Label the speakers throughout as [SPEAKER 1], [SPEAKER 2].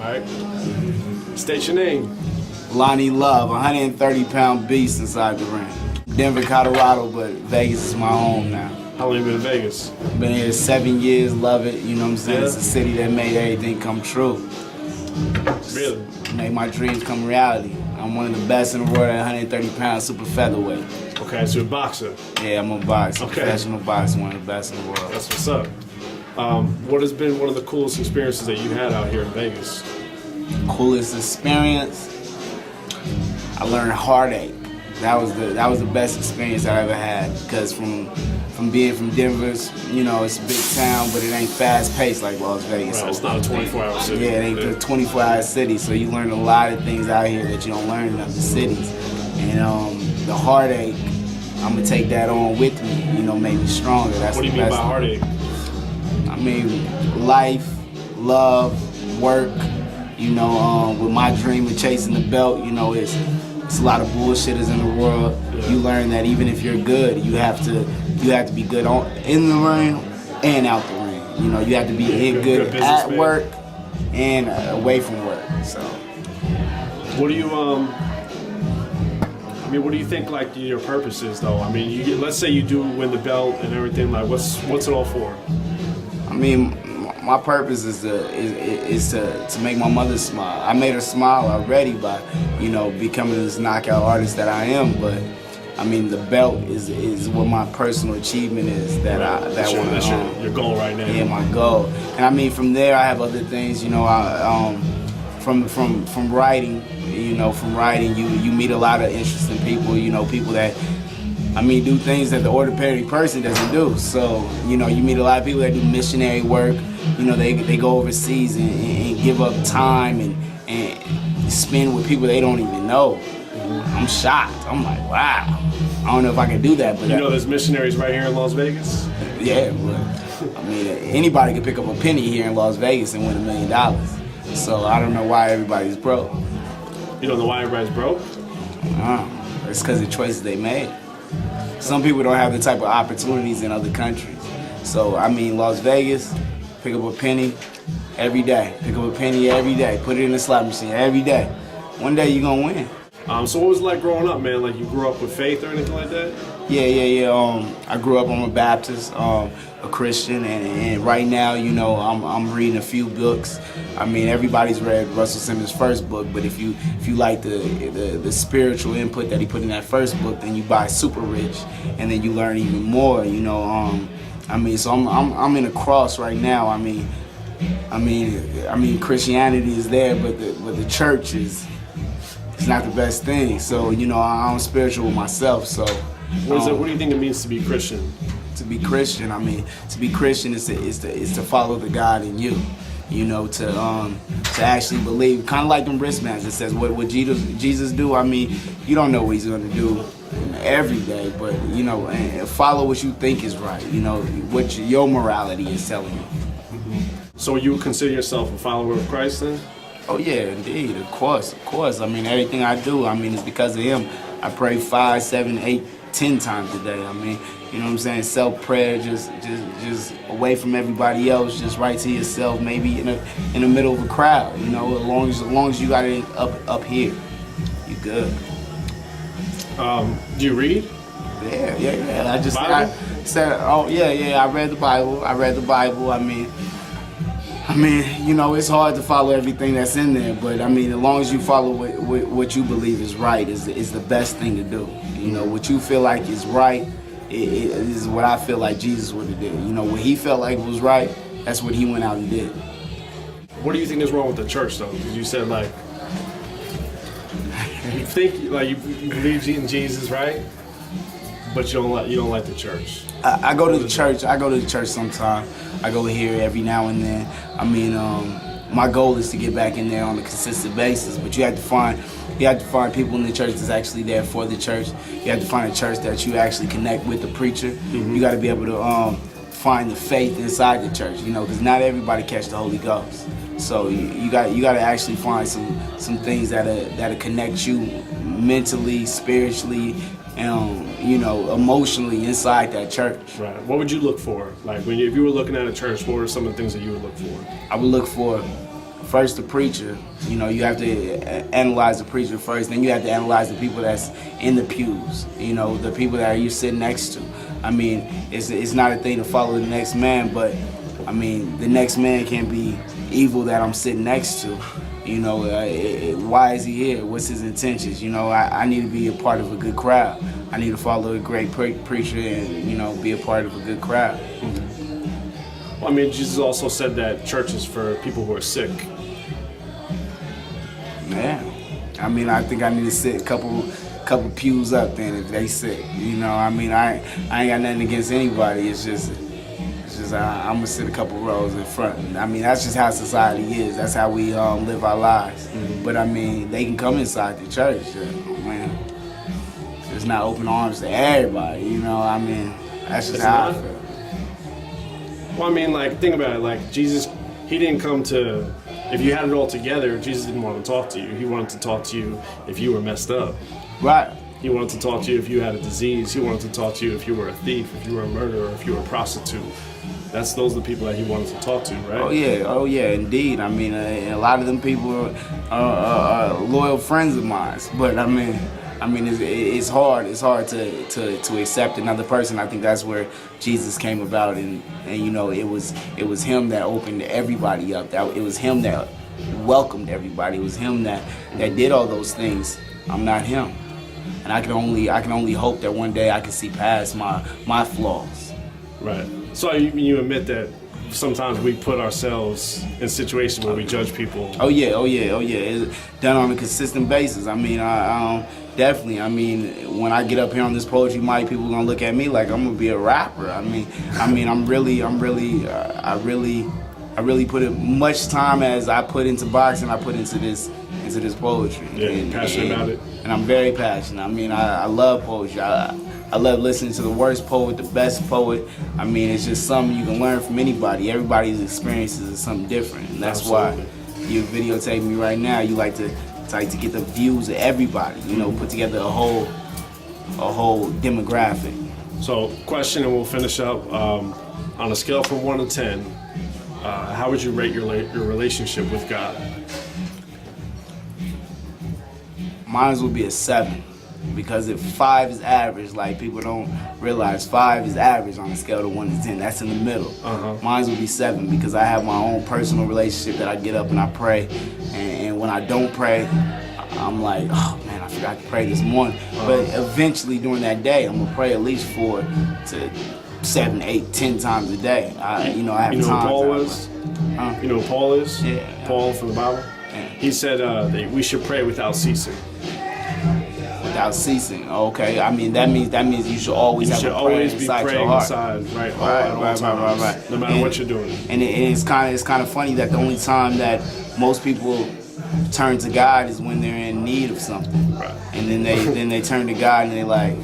[SPEAKER 1] right. State your name.
[SPEAKER 2] Lonnie Love, 130-pound beast inside the ring. Denver, Colorado, but Vegas is my home now.
[SPEAKER 1] How long you been in Vegas?
[SPEAKER 2] Been here 7 years, love it, you know what I'm saying?
[SPEAKER 1] Yeah.
[SPEAKER 2] It's a city that made everything come true.
[SPEAKER 1] Really?
[SPEAKER 2] Made my dreams come reality. I'm one of the best in the world at 130 pounds, super featherweight.
[SPEAKER 1] Okay, so you're a boxer.
[SPEAKER 2] Yeah, I'm a boxer,
[SPEAKER 1] Okay.
[SPEAKER 2] professional boxer, one of the best in the world.
[SPEAKER 1] That's what's up. What has been one of the coolest experiences that you had out here in Vegas?
[SPEAKER 2] Coolest experience, I learned heartache. That was the best experience I ever had, because from being from Denver, you know, it's a big town, but it ain't fast paced like Las Vegas.
[SPEAKER 1] Right, it's not a 24-hour city.
[SPEAKER 2] Yeah, it ain't a 24-hour city, so you learn a lot of things out here that you don't learn in other cities. And the heartache, I'm gonna take that on with me, you know, make me stronger. That's
[SPEAKER 1] What do you mean by heartache?
[SPEAKER 2] I mean, life, love, work, you know, with my dream of chasing the belt, you know, it's a lot of bullshitters in the world.
[SPEAKER 1] Yeah.
[SPEAKER 2] You learn that even if you're good, you have to be good in the ring and out the ring. You know, you have to be good at work and away from work. So,
[SPEAKER 1] what do you I mean, what do you think like your purpose is though? I mean, let's say you do win the belt and everything. Like, what's it all for?
[SPEAKER 2] I mean, my purpose is to make my mother smile. I made her smile already by, you know, becoming this knockout artist that I am. But I mean, the belt is what my personal achievement is. That's
[SPEAKER 1] your goal right now.
[SPEAKER 2] Yeah, my goal. And I mean, from there I have other things. You know, from writing. You know, from writing, you meet a lot of interesting people. You know, people that, I mean, do things that the ordinary person doesn't do. So, you know, you meet a lot of people that do missionary work. You know, they go overseas and give up time and spend with people they don't even know. I'm shocked. I'm like, wow. I don't know if I can do that. But
[SPEAKER 1] you know, there's missionaries right here in Las Vegas.
[SPEAKER 2] Yeah, but I mean, anybody can pick up a penny here in Las Vegas and win $1 million. So I don't know why everybody's broke.
[SPEAKER 1] You don't know why everybody's broke?
[SPEAKER 2] It's because of the choices they made. Some people don't have the type of opportunities in other countries. So, I mean, Las Vegas, pick up a penny every day. Pick up a penny every day. Put it in the slot machine every day. One day you're going to win.
[SPEAKER 1] So what was it like growing up, man? Like, you grew up with faith or anything like that?
[SPEAKER 2] Yeah. I grew up, I'm a Baptist, a Christian, and right now, you know, I'm reading a few books. I mean, everybody's read Russell Simmons' first book, but if you like the spiritual input that he put in that first book, then you buy Super Rich, and then you learn even more. You know, I mean, so I'm in a cross right now. I mean, Christianity is there, but the church is. It's not the best thing. So, you know, I'm spiritual with myself. So,
[SPEAKER 1] what do you think it means to be Christian?
[SPEAKER 2] To be Christian, I mean, to be Christian is to follow the God in you. You know, to actually believe, kind of like them wristbands. It says what Jesus do. I mean, you don't know what he's going to do every day, but you know, and follow what you think is right. You know, what your morality is telling you.
[SPEAKER 1] So you would consider yourself a follower of Christ then?
[SPEAKER 2] Oh yeah, indeed, of course. I mean, everything I do, I mean, it's because of him. I pray 5, 7, 8, 10 times a day. I mean, you know what I'm saying? Self-prayer, just away from everybody else, just right to yourself, maybe in the middle of a crowd, you know, as long as you got it up here, you good.
[SPEAKER 1] Do you read?
[SPEAKER 2] Yeah.
[SPEAKER 1] Bible?
[SPEAKER 2] I said, oh yeah, I read the Bible. I mean, you know, it's hard to follow everything that's in there, but I mean, as long as you follow what you believe is right, is the best thing to do. You know, what you feel like is right is what I feel like Jesus would have did. You know, what he felt like was right, that's what he went out and did.
[SPEAKER 1] What do you think is wrong with the church, though? Because you said, like, you think, like, you believe in Jesus, right? But you don't like the church.
[SPEAKER 2] I go to the church. I go to the church sometime. I go here every now and then. I mean, my goal is to get back in there on a consistent basis. But you have to find people in the church that's actually there for the church. You have to find a church that you actually connect with the preacher. Mm-hmm. You got to be able to find the faith inside the church. You know, because not everybody catch the Holy Ghost. So you got to actually find some things that'll connect you mentally, spiritually, you know, emotionally inside that church.
[SPEAKER 1] Right. What would you look for? Like, if you were looking at a church, what were some of the things that you would look for?
[SPEAKER 2] I would look for first the preacher. You know, you have to analyze the preacher first. Then you have to analyze the people that's in the pews. You know, the people that you're sitting next to. I mean, it's not a thing to follow the next man, but I mean, the next man can't be evil that I'm sitting next to. You know, why is he here? What's his intentions? You know, I need to be a part of a good crowd. I need to follow a great preacher and, you know, be a part of a good crowd.
[SPEAKER 1] Mm-hmm. Well, I mean, Jesus also said that church is for people who are sick.
[SPEAKER 2] Yeah. I mean, I think I need to sit a couple pews up then if they sick. You know, I mean, I ain't got nothing against anybody. It's just I'm gonna sit a couple rows in front. I mean, that's just how society is. That's how we live our lives. Mm-hmm. But I mean, they can come inside the church. Man, it's not open arms to everybody. You know, I mean, that's just how I feel.
[SPEAKER 1] Well, I mean, like, think about it. Like, Jesus, he didn't come to. If you had it all together, Jesus didn't want to talk to you. He wanted to talk to you if you were messed up.
[SPEAKER 2] Right.
[SPEAKER 1] He wanted to talk to you if you had a disease. He wanted to talk to you if you were a thief, if you were a murderer, if you were a prostitute. Those are the people that he wanted to talk to, right?
[SPEAKER 2] Oh yeah, indeed. I mean, a lot of them people are loyal friends of mine. But I mean, it's hard. It's hard to accept another person. I think that's where Jesus came about, and you know, it was him that opened everybody up. It was him that welcomed everybody. It was him that did all those things. I'm not him, and I can only hope that one day I can see past my flaws.
[SPEAKER 1] Right. So you admit that sometimes we put ourselves in situations where we judge people.
[SPEAKER 2] Oh yeah. It's done on a consistent basis. I mean, I definitely. I mean, when I get up here on this poetry mic, people are gonna look at me like I'm gonna be a rapper. I really put it much time as I put into boxing. I put into this poetry.
[SPEAKER 1] Yeah, and passionate about it.
[SPEAKER 2] And I'm very passionate. I mean, I love poetry. I love listening to the worst poet, the best poet. I mean, it's just something you can learn from anybody. Everybody's experiences is something different, and that's
[SPEAKER 1] Absolutely.
[SPEAKER 2] why you videotape me right now. You like to get the views of everybody. You know, put together a whole demographic.
[SPEAKER 1] So, question, and we'll finish up. On a scale from 1 to 10, how would you rate your relationship with God?
[SPEAKER 2] Mine would be a 7. Because if 5 is average, like people don't realize 5 is average on a scale of 1 to 10. That's in the middle. Mine would be 7 because I have my own personal relationship that I get up and I pray. And when I don't pray, I'm like, oh man, I forgot to pray this morning. But eventually during that day, I'm gonna pray at least 4 to 7, 8, 10 times a day. I have
[SPEAKER 1] you know who Paul was? You know who Paul is?
[SPEAKER 2] Yeah.
[SPEAKER 1] Paul from the Bible?
[SPEAKER 2] Yeah.
[SPEAKER 1] He said that we should pray without ceasing.
[SPEAKER 2] Without ceasing. Okay. I mean, that means you should always have a prayer inside your heart.
[SPEAKER 1] Right, no matter what you're doing.
[SPEAKER 2] And it's kind of funny that the only time that most people turn to God is when they're in need of something.
[SPEAKER 1] Right.
[SPEAKER 2] And then they turn to God and they're like,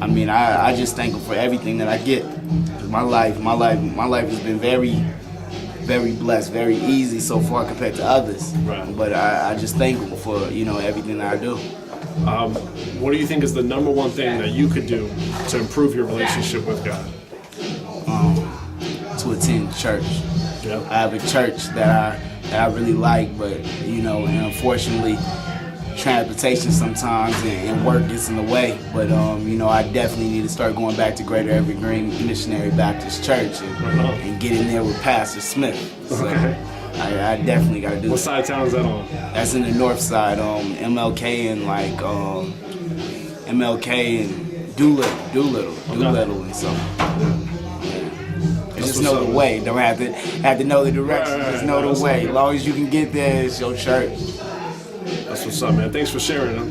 [SPEAKER 2] I mean, I just thank Him for everything that I get. 'Cause my life has been very, very blessed, very easy so far compared to others.
[SPEAKER 1] Right.
[SPEAKER 2] But I just thank Him for everything that I do.
[SPEAKER 1] What do you think is the number one thing that you could do to improve your relationship with God?
[SPEAKER 2] To attend church.
[SPEAKER 1] Yeah.
[SPEAKER 2] I have a church that I really like, but and unfortunately, transportation sometimes and work gets in the way. But I definitely need to start going back to Greater Evergreen Missionary Baptist Church and get in there with Pastor Smith. So I definitely got to do that.
[SPEAKER 1] What side of town is that on?
[SPEAKER 2] That's in the north side, MLK and MLK and Doolittle and so. Just know the way. Don't have to know the direction. Just know the way. As long as you can get there, it's your church.
[SPEAKER 1] That's what's up, man. Thanks for sharing, huh?